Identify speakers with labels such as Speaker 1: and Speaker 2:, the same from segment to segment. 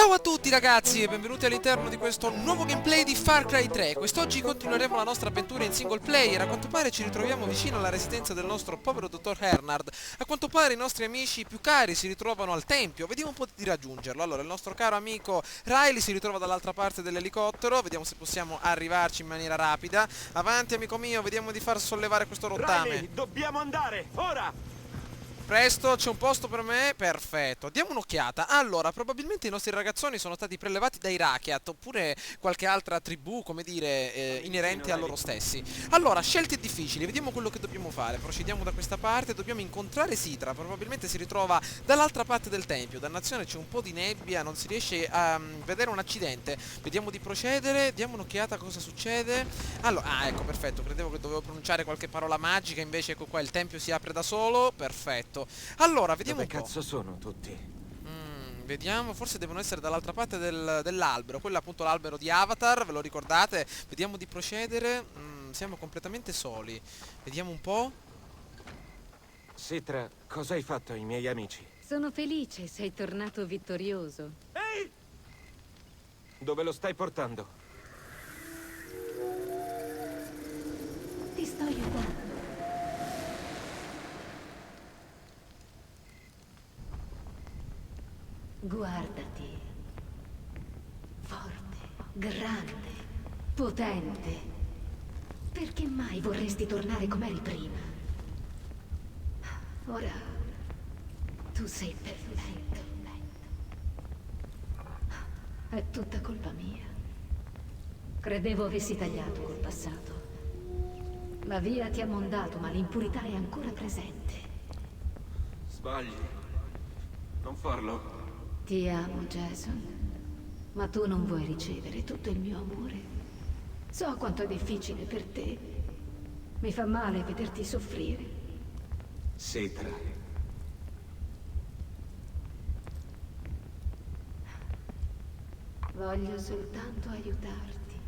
Speaker 1: Ciao a tutti ragazzi e benvenuti all'interno di questo nuovo gameplay di Far Cry 3. Quest'oggi continueremo la nostra avventura in single player. A quanto pare ci ritroviamo vicino alla residenza del nostro povero dottor Hernard. A quanto pare i nostri amici più cari si ritrovano al tempio. Vediamo un po' di raggiungerlo. Allora, il nostro caro amico Riley si ritrova dall'altra parte dell'elicottero. Vediamo se possiamo arrivarci in maniera rapida. Avanti amico mio, vediamo di far sollevare questo rottame.
Speaker 2: Riley, dobbiamo andare, ora!
Speaker 1: Presto, c'è un posto per me? Perfetto, diamo un'occhiata. Allora, probabilmente i nostri ragazzoni sono stati prelevati dai Rakyat oppure qualche altra tribù, come dire, inerente a loro stessi. Allora, scelte difficili, vediamo quello che dobbiamo fare. Procediamo da questa parte, dobbiamo incontrare Citra. Probabilmente si ritrova dall'altra parte del tempio. Dannazione, c'è un po' di nebbia, non si riesce a vedere un accidente. Vediamo di procedere, diamo un'occhiata a cosa succede. Allora, ecco, perfetto, credevo che dovevo pronunciare qualche parola magica, invece ecco qua, il tempio si apre da solo. Perfetto. Allora, vediamo
Speaker 2: Dove
Speaker 1: un po'.
Speaker 2: cazzo sono tutti?
Speaker 1: Vediamo, forse devono essere dall'altra parte dell'albero. Quello è appunto l'albero di Avatar, ve lo ricordate? Vediamo di procedere. Siamo completamente soli. Vediamo un po'.
Speaker 2: Citra, cosa hai fatto ai miei amici?
Speaker 3: Sono felice, sei tornato vittorioso.
Speaker 2: Ehi! Dove lo stai portando?
Speaker 3: Ti sto aiutando. Guardati. Forte, grande, potente. Perché mai vorresti tornare come eri prima? Ora tu sei perfetto. È tutta colpa mia. Credevo avessi tagliato col passato. La via ti ha mondato, ma l'impurità è ancora presente.
Speaker 2: Sbagli. Non farlo.
Speaker 3: Ti amo, Jason, ma tu non vuoi ricevere tutto il mio amore. So quanto è difficile per te. Mi fa male vederti soffrire.
Speaker 2: Citra.
Speaker 3: Voglio soltanto aiutarti.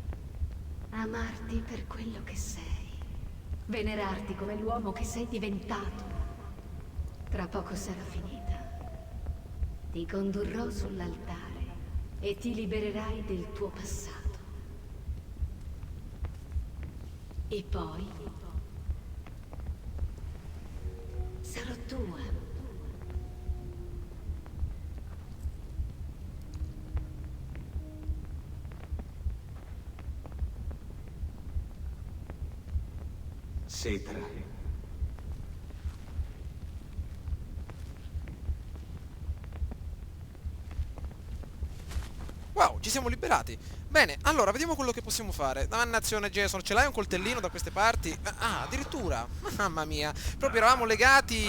Speaker 3: Amarti per quello che sei. Venerarti come l'uomo che sei diventato. Tra poco sarà finita. Ti condurrò sull'altare e ti libererai del tuo passato. E poi sarò tua.
Speaker 2: Citra.
Speaker 1: Wow, ci siamo liberati. Bene, allora, vediamo quello che possiamo fare. Dannazione Jason, ce l'hai un coltellino da queste parti? Ah, addirittura. Mamma mia. Proprio eravamo legati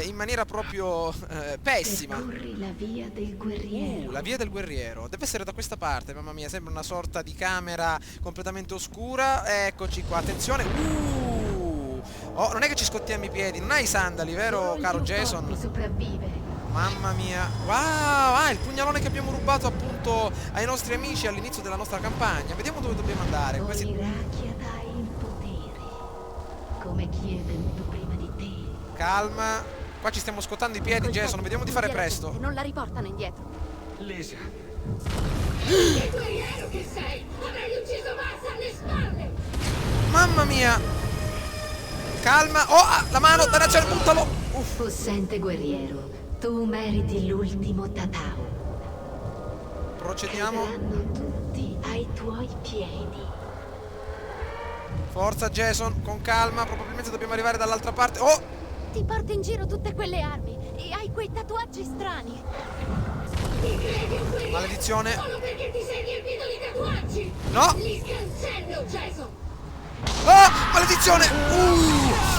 Speaker 1: in maniera proprio pessima.
Speaker 3: Percorri la via del guerriero.
Speaker 1: La via del guerriero. Deve essere da questa parte, mamma mia. Sembra una sorta di camera completamente oscura. Eccoci qua, attenzione. Oh, non è che ci scottiamo i piedi. Non hai i sandali, vero, caro Jason?
Speaker 3: Sopravvive.
Speaker 1: Mamma mia. Wow, il pugnalone che abbiamo rubato appunto ai nostri amici all'inizio della nostra campagna. Vediamo dove dobbiamo andare. Questi...
Speaker 3: Ogni rabbia dai il potere, come chi è venuto prima di te.
Speaker 1: Calma. Qua ci stiamo scottando i piedi, Jason. Vediamo di fare presto.
Speaker 4: Non la riportano indietro.
Speaker 2: Lisa.
Speaker 5: Che guerriero che sei! Avrei ucciso Mars alle spalle!
Speaker 1: Mamma mia. Calma. Oh, la mano. Dannazione, buttalo.
Speaker 3: Possente guerriero, tu meriti l'ultimo Tatao.
Speaker 1: Procediamo.
Speaker 3: Cadranno tutti ai tuoi piedi.
Speaker 1: Forza, Jason. Con calma. Probabilmente dobbiamo arrivare dall'altra parte. Oh.
Speaker 4: Ti porti in giro tutte quelle armi e hai quei tatuaggi strani.
Speaker 5: Ti credi un guerriero
Speaker 1: Maledizione.
Speaker 5: solo perché ti sei riempito di tatuaggi!
Speaker 1: No.
Speaker 5: Li cancello, Jason!
Speaker 1: Oh, maledizione.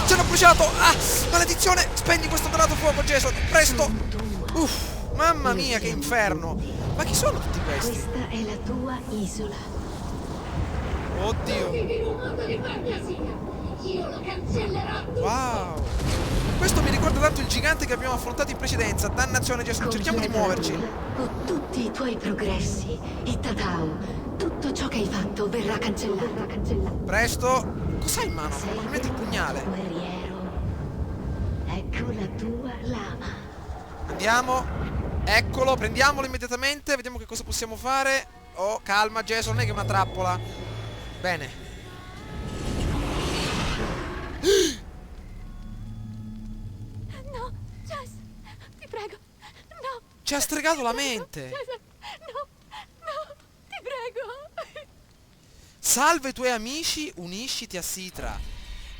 Speaker 1: Ci hanno bruciato. Ah, maledizione. Spegni questo donato fuoco, Jason. Presto. Mamma mia, che inferno. Ma chi sono tutti questi?
Speaker 3: Questa è la tua isola.
Speaker 1: Oddio.
Speaker 5: Vivi in un mondo di fantasia! Io lo cancellerò tutto!
Speaker 1: Wow. Questo mi ricorda tanto il gigante che abbiamo affrontato in precedenza. Dannazione, Jason. Cerchiamo di muoverci.
Speaker 3: Con tutti i tuoi progressi, e Tatao, tutto ciò che hai fatto verrà cancellato.
Speaker 1: Presto. Cos'hai in mano? Probabilmente il pugnale.
Speaker 3: Guerriero, ecco la tua lama.
Speaker 1: Andiamo. Eccolo, prendiamolo immediatamente, vediamo che cosa possiamo fare. Oh, calma Jason, non è che è una trappola. Bene.
Speaker 4: No, Jess, ti prego. No.
Speaker 1: Ci ha stregato la
Speaker 4: Ti prego,
Speaker 1: mente.
Speaker 4: Jess, no, no, ti prego.
Speaker 1: Salva i tuoi amici, unisciti a Citra.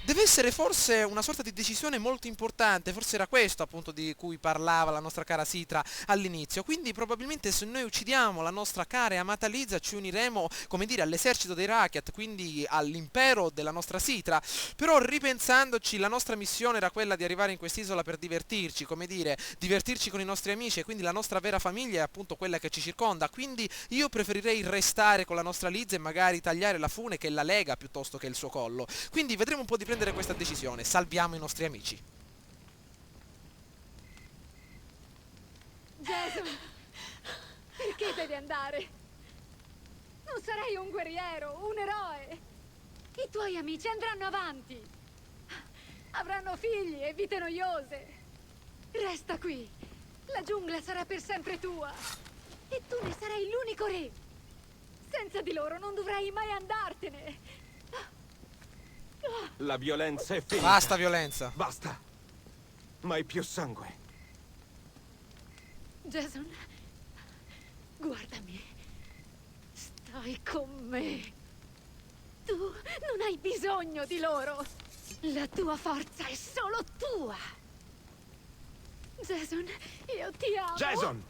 Speaker 1: Deve essere forse una sorta di decisione molto importante, forse era questo appunto di cui parlava la nostra cara Citra all'inizio, quindi probabilmente se noi uccidiamo la nostra cara e amata Liza ci uniremo, come dire, all'esercito dei Rakyat, quindi all'impero della nostra Citra, però ripensandoci la nostra missione era quella di arrivare in quest'isola per divertirci, come dire, divertirci con i nostri amici e quindi la nostra vera famiglia è appunto quella che ci circonda, quindi io preferirei restare con la nostra Liza e magari tagliare la fune che la lega piuttosto che il suo collo, quindi vedremo un po' di prendere questa decisione, salviamo i nostri amici.
Speaker 4: Jason, perché devi andare? Non sarai un guerriero, un eroe. I tuoi amici andranno avanti. Avranno figli e vite noiose. Resta qui. La giungla sarà per sempre tua. E tu ne sarai l'unico re. Senza di loro non dovrai mai andartene.
Speaker 2: La violenza è finita.
Speaker 1: Basta violenza.
Speaker 2: Basta. Mai più sangue.
Speaker 4: Jason, guardami. Stai con me. Tu non hai bisogno di loro. La tua forza è solo tua. Jason, io ti amo.
Speaker 6: Jason!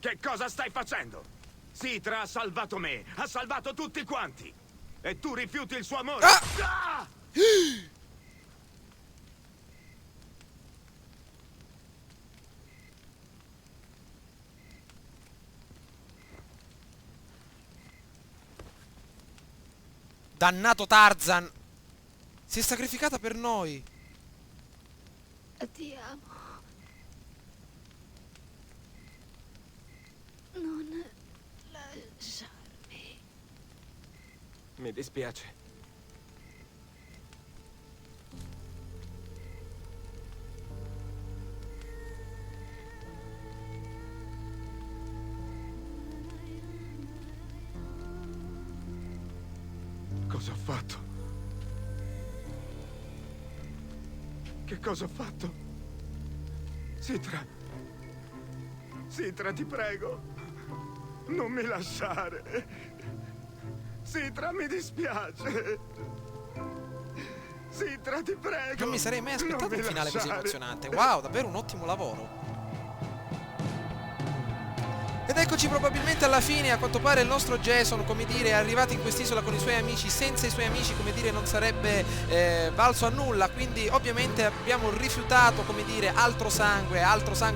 Speaker 6: Che cosa stai facendo? Citra ha salvato me, ha salvato tutti quanti. E tu rifiuti il suo amore?
Speaker 1: Ah!
Speaker 6: Ah!
Speaker 1: Dannato Tarzan! Si è sacrificata per noi!
Speaker 3: Ti amo. Non lasciarmi.
Speaker 2: Mi dispiace.
Speaker 6: Cosa ho fatto? Che cosa ho fatto? Citra! Citra, ti prego! Non mi lasciare! Citra, mi dispiace! Citra, ti prego!
Speaker 1: Non mi sarei mai aspettato
Speaker 6: Non
Speaker 1: un
Speaker 6: mi
Speaker 1: finale così
Speaker 6: lasciare.
Speaker 1: emozionante. Wow, davvero un ottimo lavoro. Ed eccoci probabilmente alla fine, a quanto pare il nostro Jason, come dire, è arrivato in quest'isola con i suoi amici, senza i suoi amici, come dire, non sarebbe valso a nulla, quindi ovviamente abbiamo rifiutato, come dire, altro sangue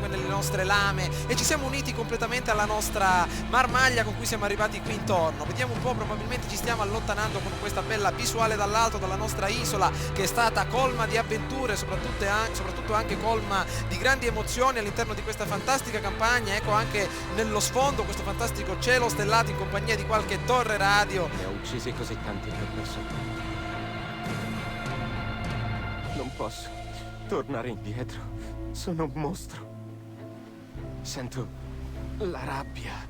Speaker 1: nelle nostre lame e ci siamo uniti completamente alla nostra marmaglia con cui siamo arrivati qui intorno. Vediamo un po', probabilmente ci stiamo allontanando con questa bella visuale dall'alto dalla nostra isola, che è stata colma di avventure, soprattutto anche colma di grandi emozioni all'interno di questa fantastica campagna. Ecco anche nello sfondo questo fantastico cielo stellato in compagnia di qualche torre radio.
Speaker 2: Ne ho uccisi così tanti che ho perso. Non posso tornare indietro. Sono un mostro. Sento la rabbia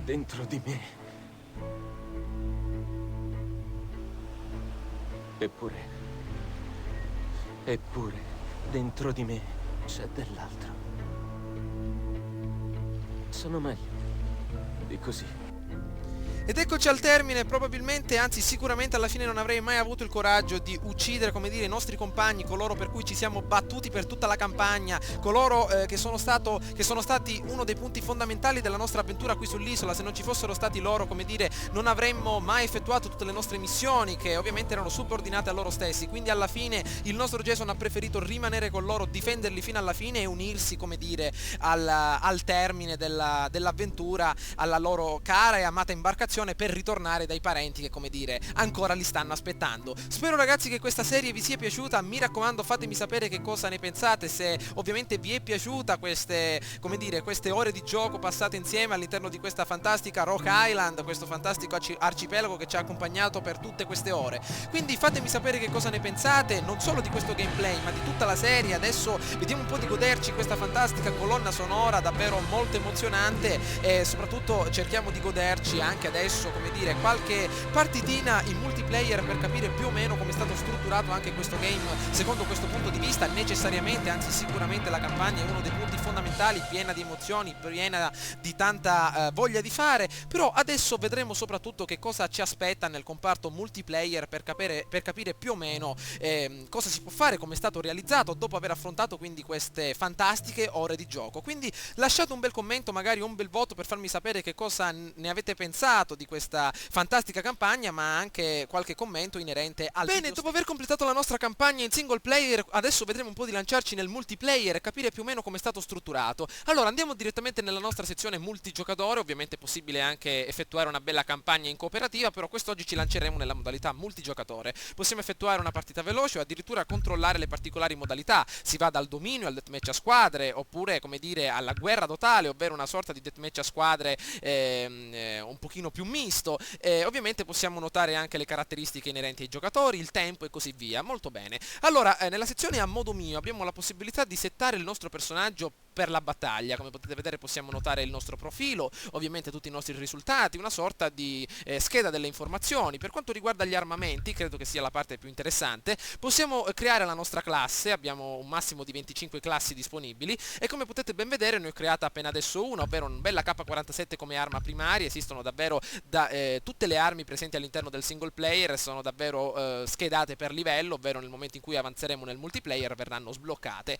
Speaker 2: dentro di me. Eppure, dentro di me c'è dell'altro. Sono meglio di così.
Speaker 1: Ed eccoci al termine, probabilmente, anzi sicuramente alla fine non avrei mai avuto il coraggio di uccidere, come dire, i nostri compagni, coloro per cui ci siamo battuti per tutta la campagna, coloro che sono stati uno dei punti fondamentali della nostra avventura qui sull'isola. Se non ci fossero stati loro, come dire, non avremmo mai effettuato tutte le nostre missioni, che ovviamente erano subordinate a loro stessi. Quindi alla fine il nostro Jason ha preferito rimanere con loro, difenderli fino alla fine e unirsi, come dire, al termine dell'avventura alla loro cara e amata imbarcazione motivazione per ritornare dai parenti che, come dire, ancora li stanno aspettando. Spero ragazzi che questa serie vi sia piaciuta, mi raccomando fatemi sapere che cosa ne pensate, se ovviamente vi è piaciuta queste, come dire, queste ore di gioco passate insieme all'interno di questa fantastica Rock Island, questo fantastico arcipelago che ci ha accompagnato per tutte queste ore. Quindi fatemi sapere che cosa ne pensate, non solo di questo gameplay ma di tutta la serie. Adesso vediamo un po' di goderci questa fantastica colonna sonora davvero molto emozionante e soprattutto cerchiamo di goderci anche adesso, come dire, qualche partitina in multiplayer per capire più o meno come è stato strutturato anche questo game secondo questo punto di vista. Necessariamente, anzi sicuramente la campagna è uno dei punti fondamentali, piena di emozioni, piena di tanta voglia di fare, però adesso vedremo soprattutto che cosa ci aspetta nel comparto multiplayer per capire più o meno cosa si può fare, come è stato realizzato dopo aver affrontato quindi queste fantastiche ore di gioco. Quindi lasciate un bel commento, magari un bel voto per farmi sapere che cosa ne avete pensato di questa fantastica campagna, ma anche qualche commento inerente al Bene, dopo aver completato la nostra campagna in single player, adesso vedremo un po' di lanciarci nel multiplayer e capire più o meno come è stato strutturato. Allora andiamo direttamente nella nostra sezione multigiocatore. Ovviamente è possibile anche effettuare una bella campagna in cooperativa, però quest'oggi ci lanceremo nella modalità multigiocatore. Possiamo effettuare una partita veloce o addirittura controllare le particolari modalità. Si va dal dominio al deathmatch a squadre, oppure come dire alla guerra totale, ovvero una sorta di deathmatch a squadre un pochino più misto. Ovviamente possiamo notare anche le caratteristiche inerenti ai giocatori, il tempo e così via. Molto bene. Allora nella sezione a modo mio abbiamo la possibilità di settare il nostro personaggio per la battaglia. Come potete vedere possiamo notare il nostro profilo, ovviamente tutti i nostri risultati, una sorta di scheda delle informazioni. Per quanto riguarda gli armamenti, credo che sia la parte più interessante, possiamo creare la nostra classe, abbiamo un massimo di 25 classi disponibili e come potete ben vedere ne ho creata appena adesso una, ovvero una bella K47 come arma primaria. Esistono davvero tutte le armi presenti all'interno del single player sono davvero schedate per livello, ovvero nel momento in cui avanzeremo nel multiplayer verranno sbloccate.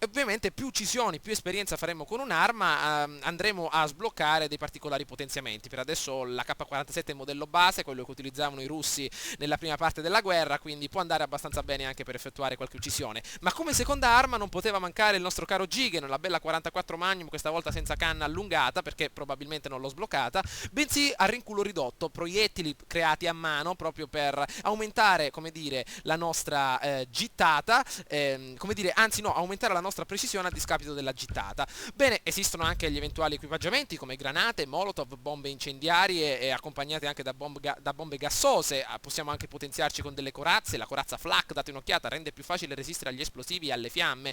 Speaker 1: Ovviamente più uccisioni, più esperienza faremo con un'arma, andremo a sbloccare dei particolari potenziamenti. Per adesso la K47 è il modello base, quello che utilizzavano i russi nella prima parte della guerra, quindi può andare abbastanza bene anche per effettuare qualche uccisione. Ma come seconda arma non poteva mancare il nostro caro Jigen, la bella 44 Magnum, questa volta senza canna allungata perché probabilmente non l'ho sbloccata, bensì a rinculo ridotto, proiettili creati a mano proprio per aumentare, come dire, la nostra gittata, come dire, anzi no, aumentare la nostra precisione a discapito della gittata. Bene, esistono anche gli eventuali equipaggiamenti come granate, molotov, bombe incendiarie e accompagnate anche da bombe gassose. Possiamo anche potenziarci con delle corazze, la corazza flak, date un'occhiata, rende più facile resistere agli esplosivi e alle fiamme,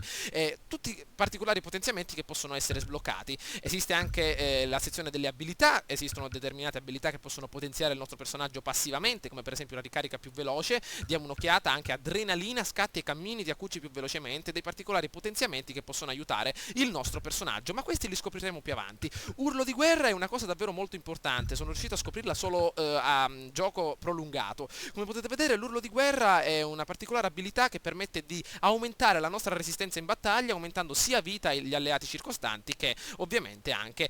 Speaker 1: tutti particolari potenziamenti che possono essere sbloccati. Esiste anche la sezione delle abilità, esistono determinate abilità che possono potenziare il nostro personaggio passivamente, come per esempio la ricarica più veloce, diamo un'occhiata anche adrenalina, scatti e cammini, ti accucci più velocemente, dei particolari potenziamenti che possono aiutare il nostro personaggio, ma questi li scopriremo più avanti. Urlo di guerra è una cosa davvero molto importante, sono riuscito a scoprirla solo a gioco prolungato. Come potete vedere l'urlo di guerra è una particolare abilità che permette di aumentare la nostra resistenza in battaglia, aumentando sia vita agli alleati circostanti che ovviamente anche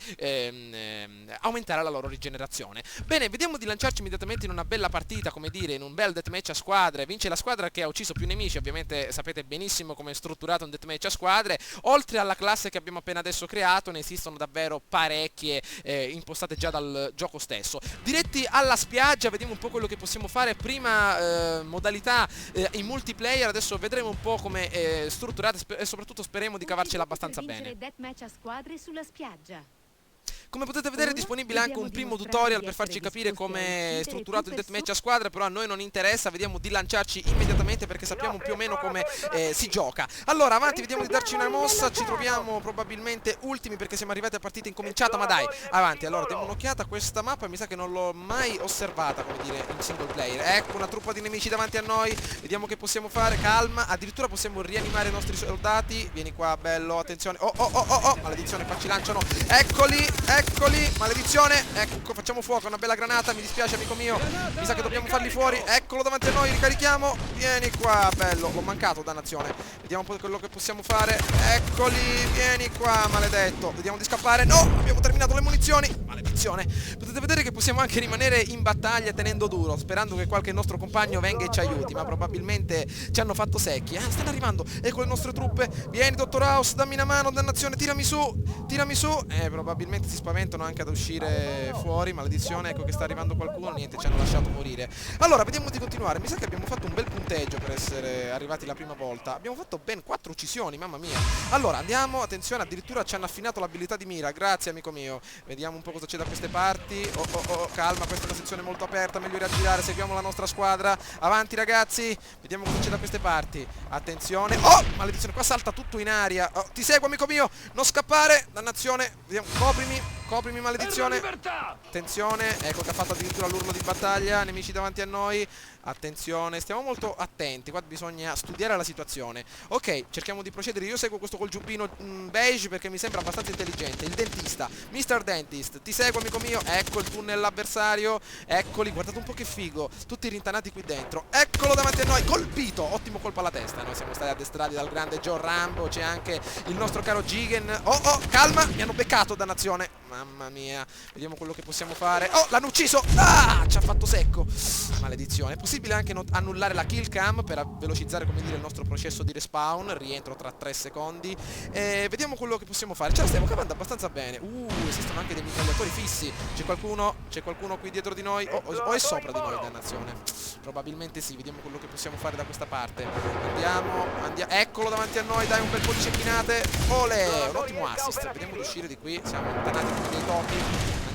Speaker 1: aumentare la loro rigenerazione. Bene, vediamo di lanciarci immediatamente in una bella partita, come dire, in un bel deathmatch a squadre. Vince la squadra che ha ucciso più nemici, ovviamente sapete benissimo come è strutturato un deathmatch a squadre. Oltre alla classe che abbiamo appena adesso creato ne esistono davvero parecchie impostate già dal gioco stesso. Diretti alla spiaggia, vediamo un po' quello che possiamo fare. Prima modalità in multiplayer, adesso vedremo un po' come è strutturata e soprattutto speriamo di cavarcela abbastanza bene.
Speaker 4: Deathmatch a squadre sulla spiaggia.
Speaker 1: Come potete vedere è disponibile anche un primo tutorial per farci capire come è strutturato il deathmatch a squadre, però a noi non interessa, vediamo di lanciarci immediatamente perché sappiamo più o meno come si gioca. Allora avanti, vediamo di darci una mossa, ci troviamo probabilmente ultimi perché siamo arrivati a partita incominciata, ma dai, avanti. Allora diamo un'occhiata a questa mappa, mi sa che non l'ho mai osservata, come dire, in single player. Ecco una truppa di nemici davanti a noi, vediamo che possiamo fare, calma, addirittura possiamo rianimare i nostri soldati. Vieni qua, bello, attenzione, oh, maledizione, qua ci lanciano, eccoli, maledizione, ecco, facciamo fuoco, una bella granata, mi dispiace amico mio, mi sa che dobbiamo farli fuori, eccolo davanti a noi, ricarichiamo, vieni qua, bello, l'ho mancato, dannazione, vediamo un po' quello che possiamo fare, eccoli, vieni qua, maledetto, vediamo di scappare, no, abbiamo terminato le munizioni, maledetto. maledizione. Potete vedere che possiamo anche rimanere in battaglia tenendo duro, sperando che qualche nostro compagno venga e ci aiuti, ma probabilmente ci hanno fatto secchi. Stanno arrivando, ecco le nostre truppe. Vieni, Dottor House, dammi una mano, dannazione, tirami su, tirami su. Probabilmente si spaventano anche ad uscire fuori, maledizione, ecco che sta arrivando qualcuno, niente, ci hanno lasciato morire. Allora, vediamo di continuare. Mi sa che abbiamo fatto un bel punteggio per essere arrivati la prima volta. Abbiamo fatto ben 4 uccisioni, mamma mia. Allora, andiamo, attenzione, addirittura ci hanno affinato l'abilità di mira. Grazie, amico mio. Vediamo un po' cosa c'è da queste parti. Calma, questa è una sezione molto aperta, meglio riaggirare, seguiamo la nostra squadra. Avanti, ragazzi. Vediamo cosa c'è da queste parti. Attenzione. Oh, maledizione, qua salta tutto in aria. Oh, ti seguo, amico mio. Non scappare, dannazione. Vediamo, coprimi, maledizione. Attenzione, ecco che ha fatto addirittura l'urlo di battaglia. Nemici davanti a noi. Attenzione, stiamo molto attenti. Qua bisogna studiare la situazione. Ok, cerchiamo di procedere. Io seguo questo col giubbino beige perché mi sembra abbastanza intelligente. Il dentista, Mr. Dentist, ti seguo, amico mio. Ecco il tunnel avversario. Eccoli, guardate un po' che figo. Tutti rintanati qui dentro. Eccolo davanti a noi, colpito. Ottimo colpo alla testa. Noi siamo stati addestrati dal grande John Rambo. C'è anche il nostro caro Jigen. Oh, calma, mi hanno beccato, dannazione. Mamma mia, vediamo quello che possiamo fare. Oh, l'hanno ucciso. Ah, ci ha fatto secco. Maledizione. È possibile anche annullare la kill cam per velocizzare, come dire, il nostro processo di respawn. Rientro tra 3 secondi. Vediamo quello che possiamo fare. Ce la stiamo cavando abbastanza bene. Esistono anche dei mitragliatori fissi. C'è qualcuno qui dietro di noi. O è sopra di noi, dannazione. Probabilmente sì. Vediamo quello che possiamo fare da questa parte. Andiamo. Eccolo davanti a noi. Dai, un bel po' di cecchinate. Olè, un ottimo assist. Vediamo di uscire di qui. Siamo allontanati come dei topi.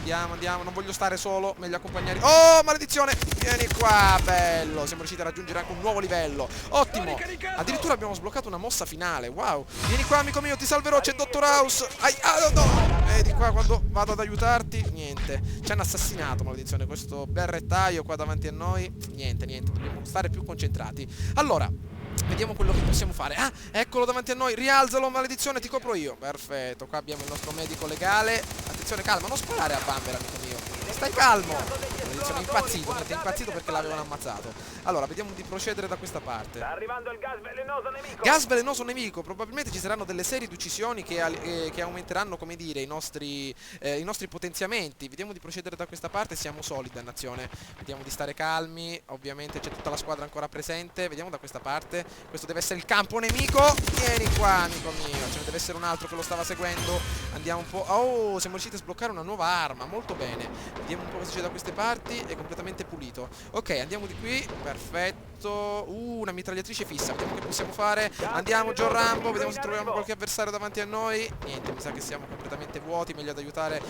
Speaker 1: Andiamo, non voglio stare solo, meglio accompagnare. Oh, maledizione, vieni qua, bello. Siamo riusciti a raggiungere anche un nuovo livello. Ottimo, addirittura abbiamo sbloccato una mossa finale. Wow, vieni qua, amico mio, ti salverò, c'è Dottor House. No. Di qua quando vado ad aiutarti. Niente, ci hanno assassinato, maledizione. Questo berrettaio qua davanti a noi. Niente, dobbiamo stare più concentrati. Allora, vediamo quello che possiamo fare. Ah, eccolo davanti a noi. Rialzalo, maledizione, ti copro io. Perfetto, qua abbiamo il nostro medico legale. Attenzione, calma, non sparare a Bamber, amico mio. Stai calmo. Maledizione, è impazzito perché l'avevano ammazzato. Allora, vediamo di procedere da questa parte.
Speaker 2: Sta arrivando il gas velenoso nemico.
Speaker 1: Gas velenoso nemico. Probabilmente ci saranno delle serie di uccisioni che aumenteranno, come dire, i nostri potenziamenti. Vediamo di procedere da questa parte. Siamo solidi, dannazione. Vediamo di stare calmi. Ovviamente c'è tutta la squadra ancora presente. Vediamo da questa parte. Questo deve essere il campo nemico. Vieni qua, amico mio. Ce ne deve essere un altro che lo stava seguendo. Andiamo un po'. Oh, siamo riusciti a sbloccare una nuova arma. Molto bene. Vediamo un po' cosa c'è da queste parti. È completamente pulito. Ok, andiamo di qui. Perfetto. Una mitragliatrice fissa. Vediamo che possiamo fare. Andiamo, John Rambo. Vediamo se troviamo qualche avversario davanti a noi. Niente, mi sa che siamo completamente vuoti. Meglio ad aiutare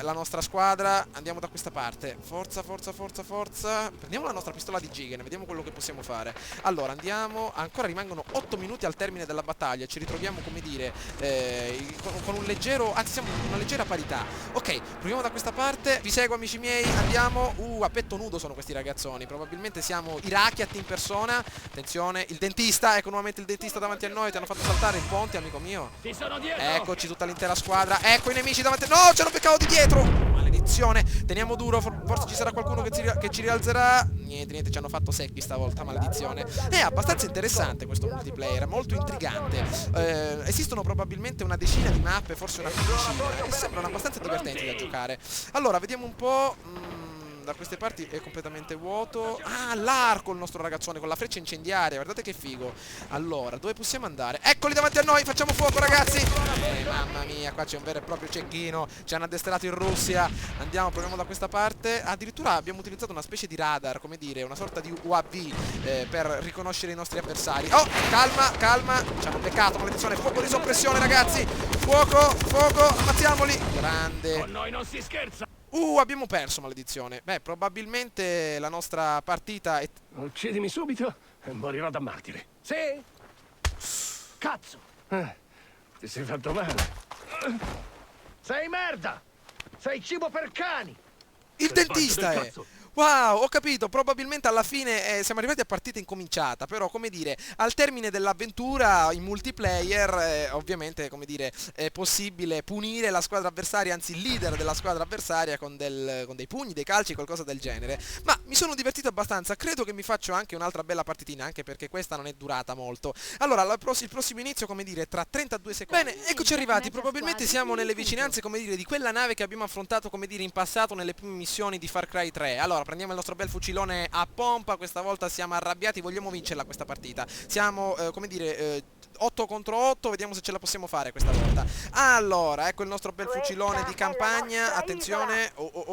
Speaker 1: la nostra squadra. Andiamo da questa parte. Forza. Prendiamo la nostra pistola di Jigen. Vediamo quello che possiamo fare. Allora, andiamo. Ancora rimangono 8 minuti al termine della battaglia. Ci ritroviamo, come dire, con un leggero, anzi siamo in una leggera parità. Ok, proviamo da questa parte. Vi seguo, amici miei. Andiamo. A petto nudo sono questi ragazzoni. Probabilmente siamo i Rakiat in persona. Attenzione, il dentista. Ecco nuovamente il dentista davanti a noi. Ti hanno fatto saltare il ponte, amico mio.
Speaker 6: Ti sono dietro.
Speaker 1: Eccoci, tutta l'intera squadra. Ecco i nemici davanti. No, ce l'ho beccato di dietro. Maledizione. Teniamo duro. Forse ci sarà qualcuno che ci rialzerà. Niente, ci hanno fatto secchi stavolta, maledizione. È abbastanza interessante questo multiplayer, molto intrigante. Esistono probabilmente una decina di mappe, forse una quindicina, e sembrano abbastanza divertenti da giocare. Allora, vediamo un po'. Da queste parti è completamente vuoto. Ah, l'arco il nostro ragazzone con la freccia incendiaria. Guardate che figo. Allora, dove possiamo andare? Eccoli davanti a noi, facciamo fuoco, ragazzi. Mamma mia, qua c'è un vero e proprio cecchino. Ci hanno addestrato in Russia. Andiamo, proviamo da questa parte. Addirittura abbiamo utilizzato una specie di radar, come dire, una sorta di UAV per riconoscere i nostri avversari. Oh, calma. Ci hanno beccato, maledizione. Fuoco di soppressione, ragazzi. Fuoco, ammazziamoli. Grande.
Speaker 6: Con noi non si scherza.
Speaker 1: Abbiamo perso, maledizione. Beh, probabilmente la nostra partita è...
Speaker 7: Uccidimi subito e morirò da martire.
Speaker 6: Sì?
Speaker 7: Cazzo! Ti sei fatto male. Sei merda! Sei cibo per cani!
Speaker 1: Il dentista è... Wow, ho capito, probabilmente alla fine siamo arrivati a partita incominciata, però come dire, al termine dell'avventura in multiplayer ovviamente come dire è possibile punire la squadra avversaria, anzi il leader della squadra avversaria con dei pugni, dei calci, qualcosa del genere. Ma mi sono divertito abbastanza, credo che mi faccio anche un'altra bella partitina, anche perché questa non è durata molto. Allora, il prossimo inizio come dire tra 32 secondi. Bene, eccoci arrivati, probabilmente siamo nelle vicinanze come dire di quella nave che abbiamo affrontato come dire in passato nelle prime missioni di Far Cry 3. Allora, prendiamo il nostro bel fucilone a pompa, questa volta siamo arrabbiati, vogliamo vincerla questa partita. Siamo, come dire, 8 contro 8, vediamo se ce la possiamo fare questa volta. Allora, ecco il nostro bel fucilone di campagna, attenzione,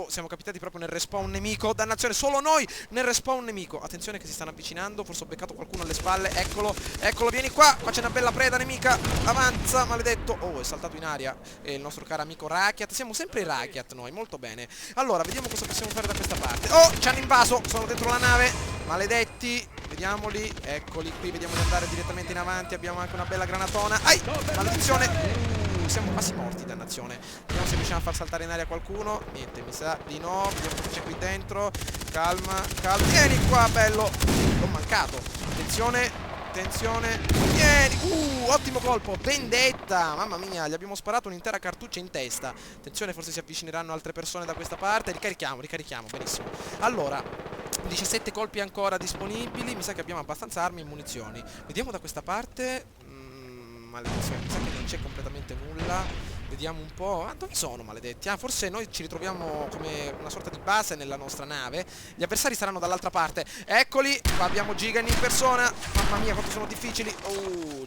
Speaker 1: siamo capitati proprio nel respawn nemico, dannazione, solo noi nel respawn nemico. Attenzione che si stanno avvicinando, forse ho beccato qualcuno alle spalle, eccolo, eccolo, vieni qua, c'è una bella preda nemica, avanza, maledetto. Oh, è saltato in aria il nostro caro amico Rakiat, siamo sempre i Rakiat noi, molto bene. Allora, vediamo cosa possiamo fare da questa parte. Oh, ci hanno invaso, sono dentro la nave, maledetti, vediamoli, eccoli qui, vediamo di andare direttamente in avanti, abbiamo anche una bella granatona. Ai, maledizione. Siamo quasi morti, dannazione. Vediamo se riusciamo a far saltare in aria qualcuno. Niente, mi sa di no. Vediamo cosa c'è qui dentro. Calma, calma. Vieni qua, bello. L'ho mancato. Attenzione, attenzione. Vieni. Ottimo colpo. Vendetta. Mamma mia, gli abbiamo sparato un'intera cartuccia in testa. Attenzione, forse si avvicineranno altre persone da questa parte. Ricarichiamo, ricarichiamo. Benissimo. Allora, 17 colpi ancora disponibili. Mi sa che abbiamo abbastanza armi e munizioni. Vediamo da questa parte. Maledizione, mi sa che non c'è completamente nulla. Vediamo un po'. Ah, dove sono, maledetti? Ah, forse noi ci ritroviamo come una sorta di base nella nostra nave. Gli avversari saranno dall'altra parte. Eccoli, qua abbiamo Gigan in persona. Mamma mia, quanto sono difficili.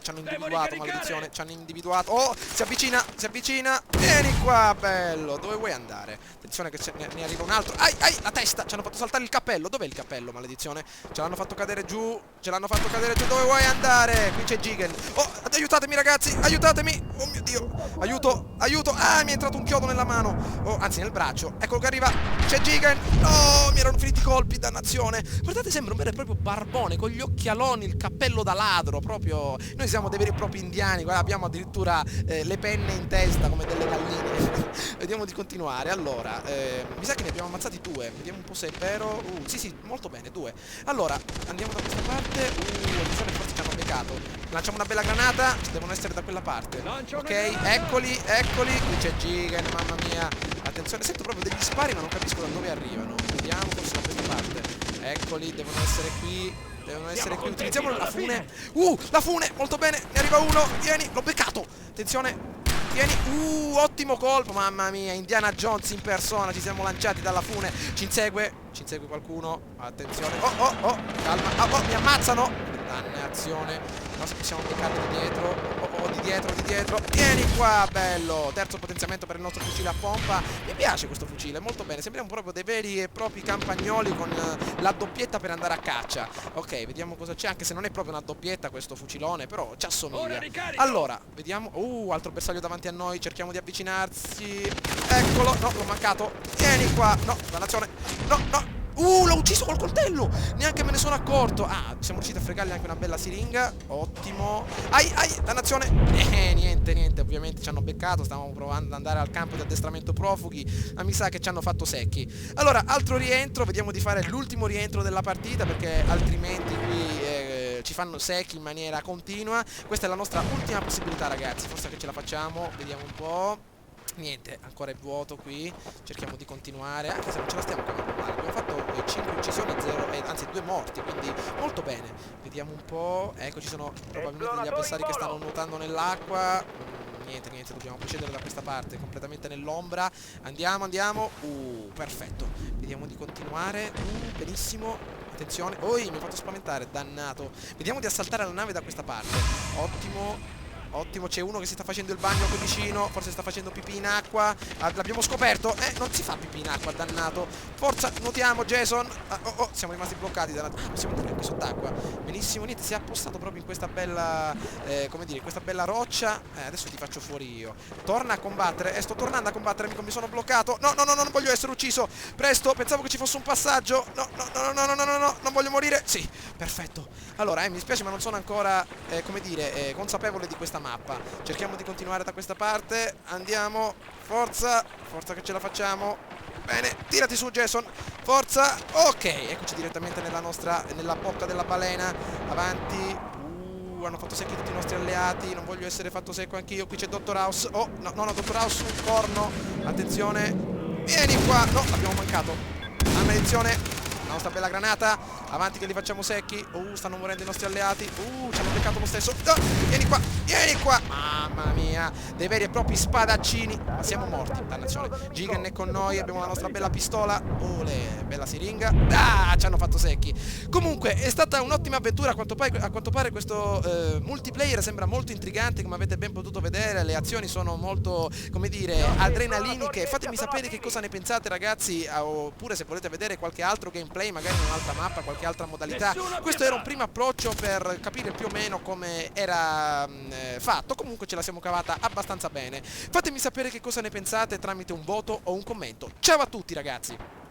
Speaker 1: Ci hanno individuato, maledizione. Ci hanno individuato. Oh, si avvicina, si avvicina. Vieni qua, bello. Dove vuoi andare? Attenzione che ne arriva un altro. Ai, ai, la testa. Ci hanno fatto saltare il cappello. Dov'è il cappello, maledizione? Ce l'hanno fatto cadere giù. Ce l'hanno fatto cadere giù. Dove vuoi andare? Qui c'è Gigan. Oh, aiutatemi, ragazzi, aiutatemi. Oh mio Dio. Aiuto, aiuto. Ah, mi è entrato un chiodo nella mano. Oh, anzi nel braccio. Eccolo che arriva. C'è Gigan. No, mi erano finiti i colpi, dannazione. Guardate, sembra un vero e proprio barbone con gli occhialoni, il cappello da ladro. Proprio. Noi siamo dei veri e propri indiani. Guarda, abbiamo addirittura le penne in testa come delle galline. Vediamo di continuare. Allora, mi sa che ne abbiamo ammazzati 2. Vediamo un po' se è vero. Sì, sì, molto bene, 2. Allora, andiamo da questa parte. Attenzione, forse ci hanno beccato. Lanciamo una bella granata. Devono essere da quella parte. Ok, eccoli, eccoli. Qui c'è Gigan, mamma mia. Attenzione, sento proprio degli spari ma non capisco da dove arrivano. Vediamo, forse da questa parte. Eccoli, devono essere qui. Devono essere qui. Utilizziamo la fune. La fune, molto bene. Ne arriva uno. Vieni, l'ho beccato. Attenzione. Vieni. Ottimo colpo, mamma mia. Indiana Jones in persona. Ci siamo lanciati dalla fune. Ci insegue. Ci insegue qualcuno. Attenzione. Oh, calma. Mi ammazzano. Dannazione. No, se possiamo beccarli di dietro. Di dietro. Vieni qua, bello. Terzo potenziamento per il nostro fucile a pompa. Mi piace questo fucile, molto bene. Sembriamo proprio dei veri e propri campagnoli con la doppietta per andare a caccia. Ok, vediamo cosa c'è. Anche se non è proprio una doppietta questo fucilone, però ci assomiglia. Allora, vediamo. Altro bersaglio davanti a noi. Cerchiamo di avvicinarsi. Eccolo. No, l'ho mancato. Vieni qua. No, dannazione. No. L'ho ucciso col coltello. Neanche me ne sono accorto. Siamo riusciti a fregargli anche una bella siringa. Ottimo. Ai, dannazione. Niente, ovviamente ci hanno beccato. Stavamo provando ad andare al campo di addestramento profughi, ma mi sa che ci hanno fatto secchi. Allora, altro rientro. Vediamo di fare l'ultimo rientro della partita, perché altrimenti qui ci fanno secchi in maniera continua. Questa è la nostra ultima possibilità, ragazzi. Forse che ce la facciamo. Vediamo un po'. Niente, ancora è vuoto qui. Cerchiamo di continuare, anche se non ce la stiamo cavando male. Abbiamo fatto 5 uccisioni e 0, anzi 2 morti, quindi molto bene. Vediamo un po'. Ecco, ci sono probabilmente degli avversari che stanno nuotando nell'acqua. Niente, dobbiamo procedere da questa parte, completamente nell'ombra. Andiamo. Perfetto. Vediamo di continuare. Benissimo. Attenzione. Mi ha fatto spaventare, dannato. Vediamo di assaltare la nave da questa parte. Ottimo, c'è uno che si sta facendo il bagno qui vicino. Forse sta facendo pipì in acqua. L'abbiamo scoperto. Non si fa pipì in acqua, dannato. Forza, nuotiamo, Jason. Siamo rimasti bloccati, dannato. Possiamo andare anche sott'acqua. Benissimo, niente, si è appostato proprio in questa bella come dire, questa bella roccia. Adesso ti faccio fuori io. Torna a combattere. Sto tornando a combattere, amico, mi sono bloccato. No, non voglio essere ucciso. Presto, pensavo che ci fosse un passaggio. No, non voglio morire. Sì, perfetto. Allora, mi spiace ma non sono ancora come dire, consapevole di questa mappa. Cerchiamo di continuare da questa parte. Andiamo. Forza che ce la facciamo. Bene, tirati su, Jason. Forza. Ok, eccoci direttamente nella bocca della balena. Avanti. Hanno fatto secchi tutti i nostri alleati. Non voglio essere fatto secco anch'io. Qui c'è Dottor House. Oh, no, no, Dottor House, un corno. Attenzione. Vieni qua. No, l'abbiamo mancato. Maledizione. La nostra bella granata. Avanti che li facciamo secchi. Stanno morendo i nostri alleati. Ci hanno beccato lo stesso. Vieni qua. Vieni qua. Mamma mia. Dei veri e propri spadaccini. Ma siamo morti. Dannazione. Jigen è con noi. Abbiamo la nostra bella pistola. Ole. Bella siringa. Ci hanno fatto secchi. Comunque è stata un'ottima avventura. A quanto pare questo multiplayer sembra molto intrigante, come avete ben potuto vedere. Le azioni sono molto, come dire, adrenaliniche. Fatemi sapere che cosa ne pensate, ragazzi, oppure se volete vedere qualche altro gameplay, magari in un'altra mappa, qualche altra modalità. Questo era un primo approccio per capire più o meno come era fatto. Comunque ce la siamo cavata abbastanza bene. Fatemi sapere che cosa ne pensate tramite un voto o un commento. Ciao a tutti, ragazzi.